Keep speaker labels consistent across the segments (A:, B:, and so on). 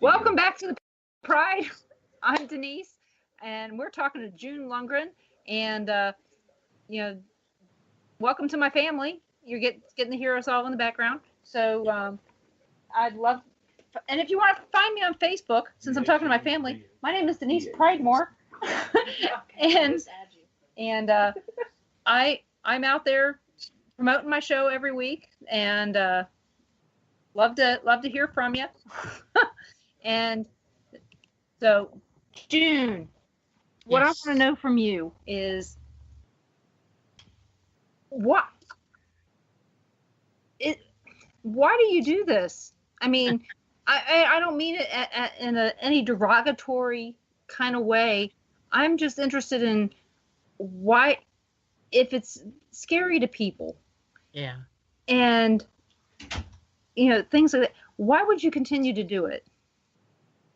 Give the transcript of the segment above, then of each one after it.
A: Welcome back to the Pride. I'm Denise, and we're talking to June Lundgren. And welcome to my family. You're getting to hear us all in the background. So I'd love, and if you want to find me on Facebook, since I'm talking to my family, my name is Denise Pridemore, and I'm out there promoting my show every week, and love to hear from you. And so, June, what I want to know from you is why do you do this? I mean, I don't mean it in any derogatory kind of way. I'm just interested in why, if it's scary to people.
B: Yeah.
A: And, things like that. Why would you continue to do it?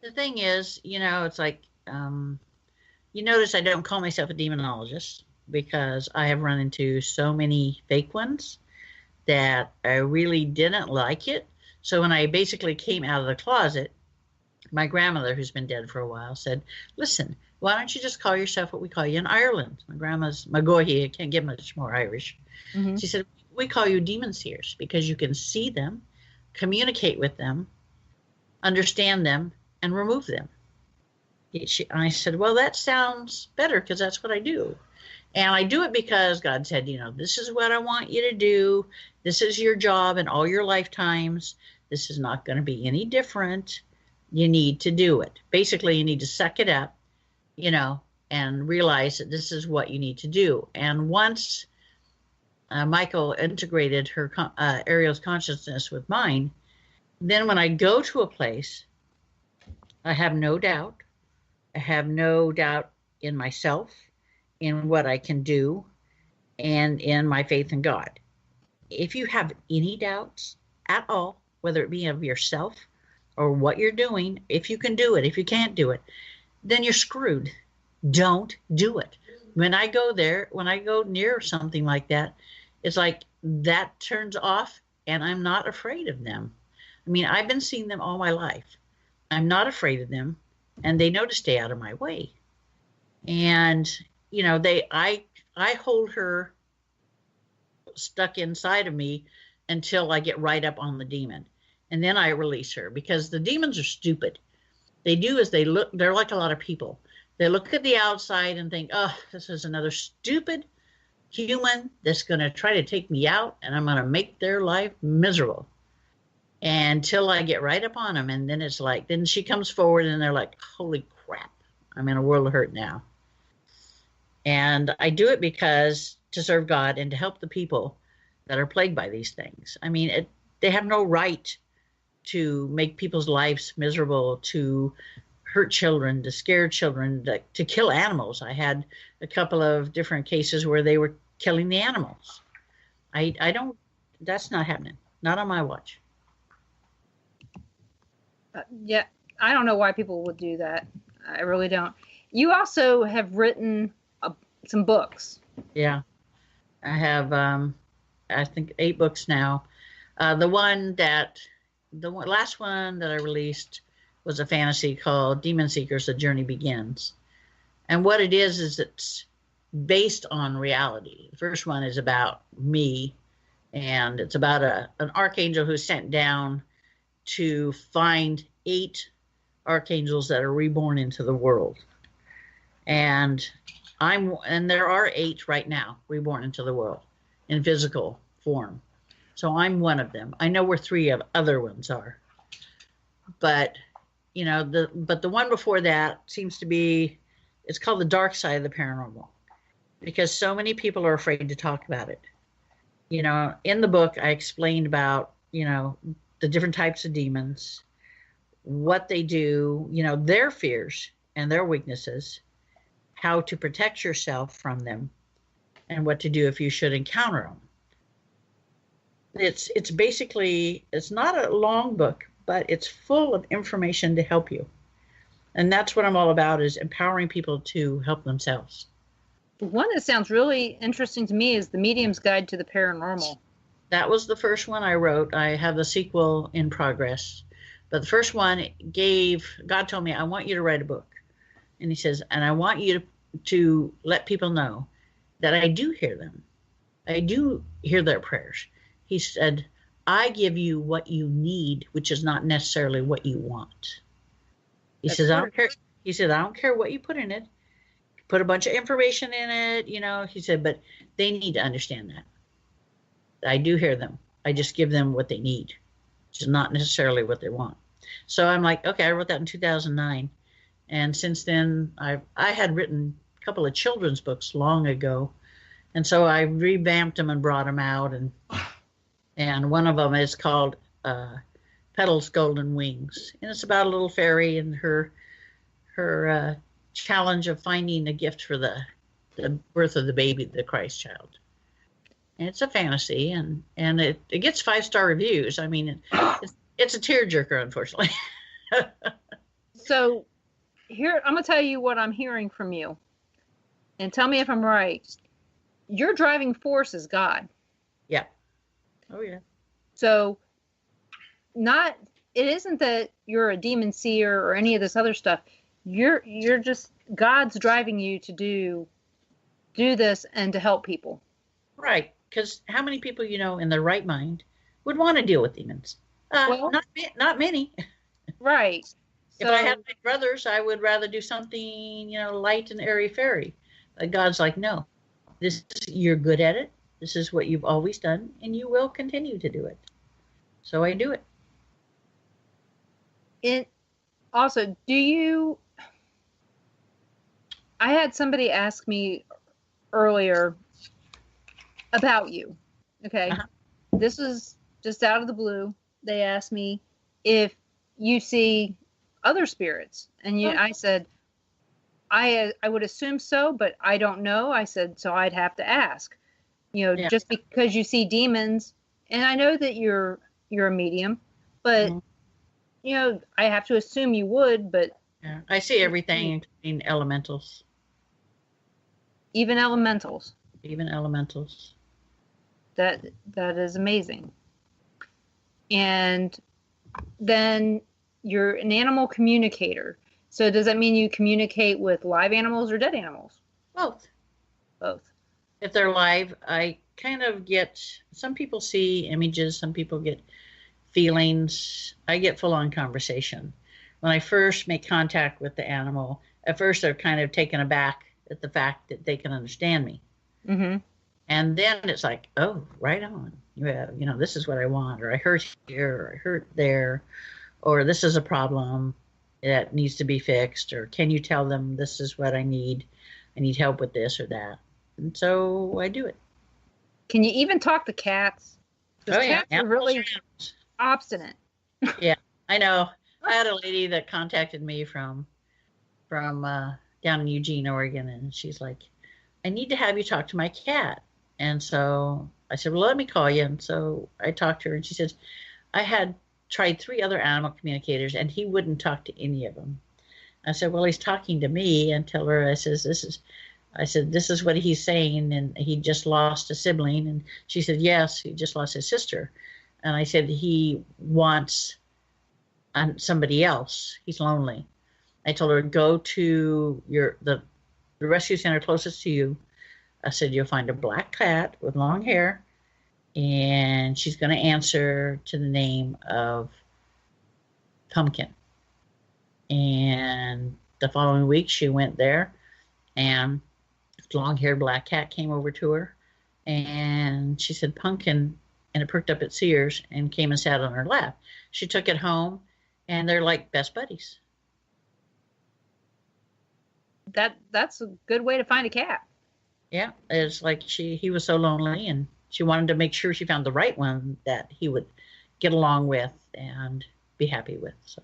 B: The thing is, it's like, you notice I don't call myself a demonologist because I have run into so many fake ones that I really didn't like it. So when I basically came out of the closet, my grandmother, who's been dead for a while, said, listen, why don't you just call yourself what we call you in Ireland? My grandma's Magohi, I can't get much more Irish. Mm-hmm. She said, we call you demon seers because you can see them, communicate with them, understand them, and remove them. I said, well, that sounds better because that's what I do. And I do it because God said, this is what I want you to do. This is your job in all your lifetimes. This is not going to be any different. You need to do it. Basically, you need to suck it up, and realize that this is what you need to do. And once Michael integrated Ariel's consciousness with mine, then when I go to a place, I have no doubt. I have no doubt in myself, in what I can do, and in my faith in God. If you have any doubts at all, whether it be of yourself or what you're doing, if you can do it, if you can't do it, then you're screwed. Don't do it. When I go near something like that, it's like that turns off and I'm not afraid of them. I mean, I've been seeing them all my life. I'm not afraid of them, and they know to stay out of my way. And, I hold her stuck inside of me until I get right up on the demon. And then I release her because the demons are stupid. They do is they're like a lot of people. They look at the outside and think, oh, this is another stupid human that's going to try to take me out, and I'm going to make their life miserable. Until I get right up on them. And then it's like, then she comes forward and they're like, holy crap, I'm in a world of hurt now. And I do it because to serve God and to help the people that are plagued by these things. I mean, they have no right to make people's lives miserable, to hurt children, to scare children, to kill animals. I had a couple of different cases where they were killing the animals. That's not happening. Not on my watch.
A: Yeah, I don't know why people would do that. I really don't. You also have written some books.
B: Yeah, I have, I think 8 books now. The last one that I released was a fantasy called Demon Seekers, The Journey Begins. And what it is it's based on reality. The first one is about me, and it's about an archangel who's sent down to find 8 archangels that are reborn into the world. And there are 8 right now reborn into the world in physical form. So I'm one of them. I know where 3 of other ones are. But, the one before that seems to be, it's called the dark side of the paranormal, because so many people are afraid to talk about it. In the book, I explained about, the different types of demons, what they do, their fears and their weaknesses, how to protect yourself from them, and what to do if you should encounter them. It's basically, it's not a long book, but it's full of information to help you. And that's what I'm all about, is empowering people to help themselves.
A: One that sounds really interesting to me is The Medium's Guide to the Paranormal.
B: That was the first one I wrote. I have the sequel in progress. But the first one God told me, I want you to write a book. And he says, and I want you to let people know that I do hear them. I do hear their prayers. He said, I give you what you need, which is not necessarily what you want. He says, I don't care. He said, I don't care what you put in it. Put a bunch of information in it, he said, but they need to understand that. I do hear them. I just give them what they need, which is not necessarily what they want. So I'm like, okay, I wrote that in 2009. And since then, I had written a couple of children's books long ago. And so I revamped them and brought them out. And one of them is called Petal's Golden Wings. And it's about a little fairy and her challenge of finding a gift for the birth of the baby, the Christ child. And it's a fantasy, and it gets 5-star reviews. I mean, it's a tearjerker, unfortunately.
A: So here, I'm going to tell you what I'm hearing from you. And tell me if I'm right. Your driving force is God.
B: Yeah. Oh, yeah.
A: So it isn't that you're a demon seer or any of this other stuff. You're just, God's driving you to do this and to help people.
B: Right. Because how many people in their right mind would want to deal with demons?
A: Well,
B: not many.
A: Right.
B: If I had my brothers, I would rather do something, light and airy-fairy. But God's like, no, you're good at it. This is what you've always done, and you will continue to do it. So I do it.
A: Also, I had somebody ask me earlier about you. Okay. Uh-huh. This is just out of the blue. They asked me if you see other spirits. And I said, I would assume so, but I don't know. I said, so I'd have to ask, just because you see demons, and I know that you're a medium, but I have to assume you would, but
B: yeah, I see everything, including elementals.
A: Even elementals. That is amazing. And then you're an animal communicator. So does that mean you communicate with live animals or dead animals?
B: Both.
A: Both.
B: If they're live, I kind of get, some people see images, some people get feelings. I get full-on conversation. When I first make contact with the animal, at first they're kind of taken aback at the fact that they can understand me.
A: Mm-hmm.
B: And then it's like, oh, right on. Yeah, this is what I want, or I hurt here, or I hurt there, or this is a problem that needs to be fixed, or can you tell them this is what I need help with this or that. And so I do it.
A: Can you even talk to cats? Because cats are really obstinate.
B: Yeah, I know. I had a lady that contacted me from down in Eugene, Oregon, and she's like, I need to have you talk to my cat. And so I said, well, let me call you. And so I talked to her, and she says, I had tried 3 other animal communicators, and he wouldn't talk to any of them. I said, well, he's talking to me. And tell her, I said, this is what he's saying, and he just lost a sibling. And she said, yes, he just lost his sister. And I said, he wants somebody else. He's lonely. I told her, go to the rescue center closest to you. I said, you'll find a black cat with long hair, and she's going to answer to the name of Pumpkin. And the following week, she went there, and long-haired black cat came over to her, and she said, Pumpkin, and it perked up its ears and came and sat on her lap. She took it home, and they're like best buddies.
A: That's a good way to find a cat.
B: Yeah, it's like he was so lonely, and she wanted to make sure she found the right one that he would get along with and be happy with. So,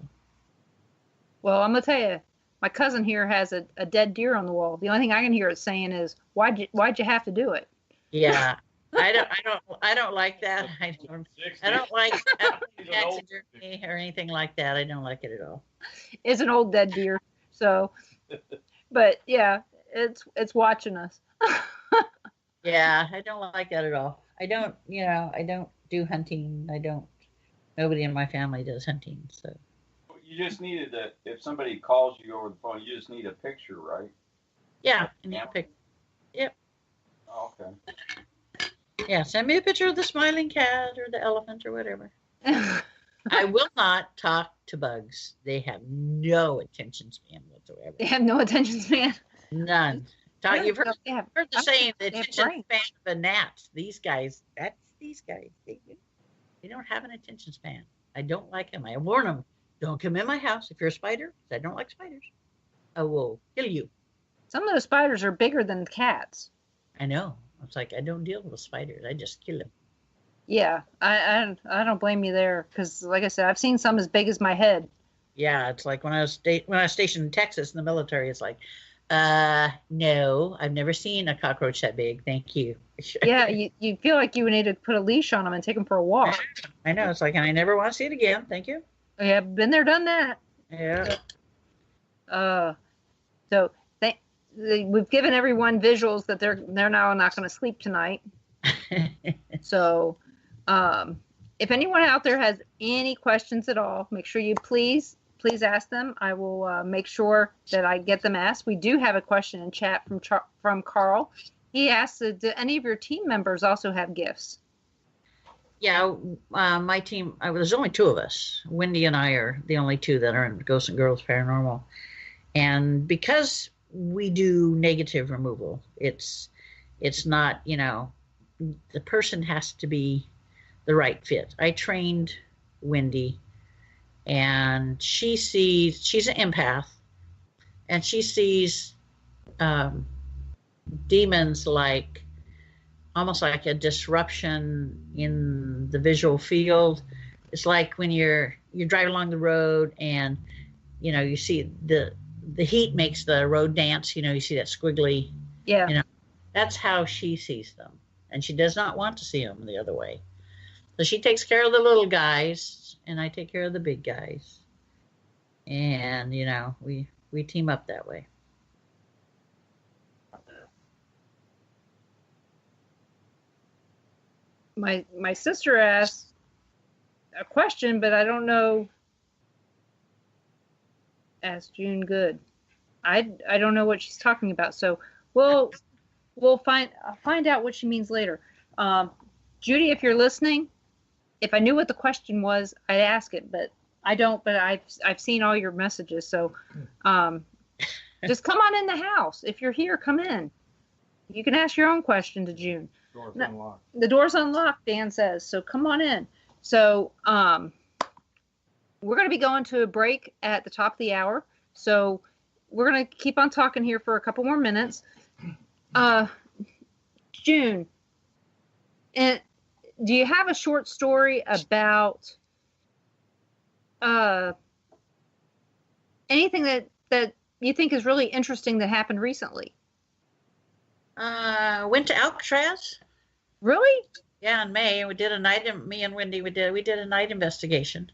A: well, I'm gonna tell you, my cousin here has a dead deer on the wall. The only thing I can hear it saying is, "Why'd you have to do it?"
B: Yeah, I don't like that. I don't like taxidermy or anything like that. I don't like it at all.
A: It's an old dead deer, so. But yeah, it's watching us.
B: Yeah, I don't like that at all. I don't do hunting. Nobody in my family does hunting. So
C: You just needed if somebody calls you over the phone, you just need a picture, right?
B: Yeah, you need a picture. Yep.
C: Oh, okay.
B: Yeah, send me a picture of the smiling cat or the elephant or whatever. I will not talk to bugs. They have no attention span whatsoever.
A: They have no attention span.
B: None. You've heard the saying, the attention span of a gnat. These guys, that's these guys. They don't have an attention span. I don't like them. I warn them, don't come in my house if you're a spider. I don't like spiders. I will kill you.
A: Some of the spiders are bigger than cats.
B: I know. It's like, I don't deal with spiders. I just kill them.
A: Yeah, I don't blame you there, because like I said, I've seen some as big as my head.
B: Yeah, it's like when I was stationed in Texas in the military, it's like, no, I've never seen a cockroach that big. Thank you.
A: Yeah, you feel like you would need to put a leash on them and take them for a walk.
B: I know. It's like, and I never want to see it again. Thank you.
A: Yeah, been there, done that.
B: Yeah.
A: So we've given everyone visuals that they're now not going to sleep tonight. So, if anyone out there has any questions at all, make sure you please ask them. I will make sure that I get them asked. We do have a question in chat from Carl. He asked, do any of your team members also have gifts?
B: Yeah, my team, there's only two of us. Wendy and I are the only two that are in Ghosts and Girls Paranormal. And because we do negative removal, it's not, the person has to be the right fit. I trained Wendy, and she's an empath, and she sees demons like almost like a disruption in the visual field. It's like when you're driving along the road and you see the heat makes the road dance. You see that squiggly.
A: Yeah.
B: That's how she sees them, and she does not want to see them the other way. So she takes care of the little guys, and I take care of the big guys. And we team up that way.
A: My sister asked a question, but I don't know. Ask June Good. I don't know what she's talking about. So we'll find out what she means later. Judy, if you're listening, if I knew what the question was, I'd ask it, but I don't. But I've seen all your messages, so just come on in the house. If you're here, come in. You can ask your own question to June.
C: Door's unlocked.
A: The door's unlocked, Dan says. So come on in. So we're going to be going to a break at the top of the hour. So we're going to keep on talking here for a couple more minutes. June, do you have a short story about anything that you think is really interesting that happened recently?
B: Went to Alcatraz.
A: Really?
B: Yeah, in May. We did a night. Me and Wendy, we did a night investigation.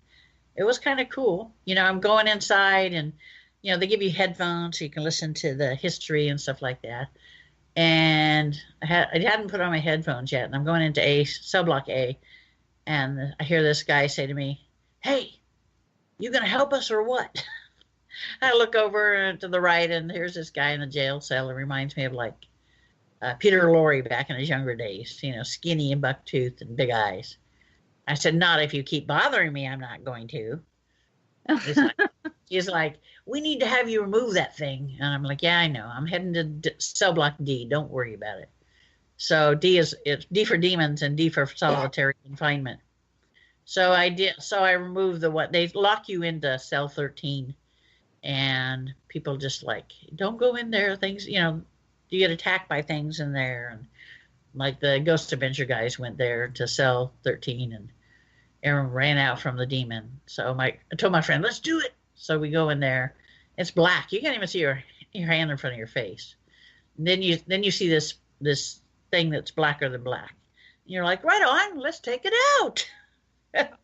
B: It was kind of cool. I'm going inside, and they give you headphones so you can listen to the history and stuff like that. And I hadn't put on my headphones yet, and I'm going into cell block A, and I hear this guy say to me, "Hey, you gonna help us or what?" I look over to the right, and here's this guy in the jail cell. It reminds me of like Peter Lorre back in his younger days, skinny and buck-toothed and big eyes. I said, "Not if you keep bothering me, I'm not going to." He's like, "We need to have you remove that thing." And I'm like, "Yeah, I know. I'm heading to cell block D. Don't worry about it." So it's D for demons and D for solitary confinement. So I did. So I removed they lock you into cell 13, and people just like, don't go in there. Things, you get attacked by things in there. And like the Ghost Adventure guys went there to cell 13, and Aaron ran out from the demon. So I told my friend, "Let's do it." So we go in there. It's black. You can't even see your hand in front of your face. And then you see this thing that's blacker than black. And you're like, "Right on, let's take it out."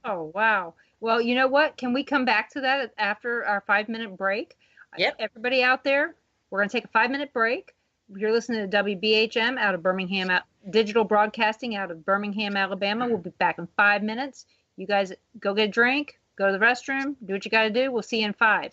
A: Oh, wow. Well, you know what? Can we come back to that after our 5-minute break?
B: Yep.
A: Everybody out there, we're going to take a 5-minute break. You're listening to WBHM out of Birmingham, digital broadcasting out of Birmingham, Alabama. We'll be back in 5 minutes. You guys go get a drink, Go to the restroom. Do what you got to do. We'll see you in 5.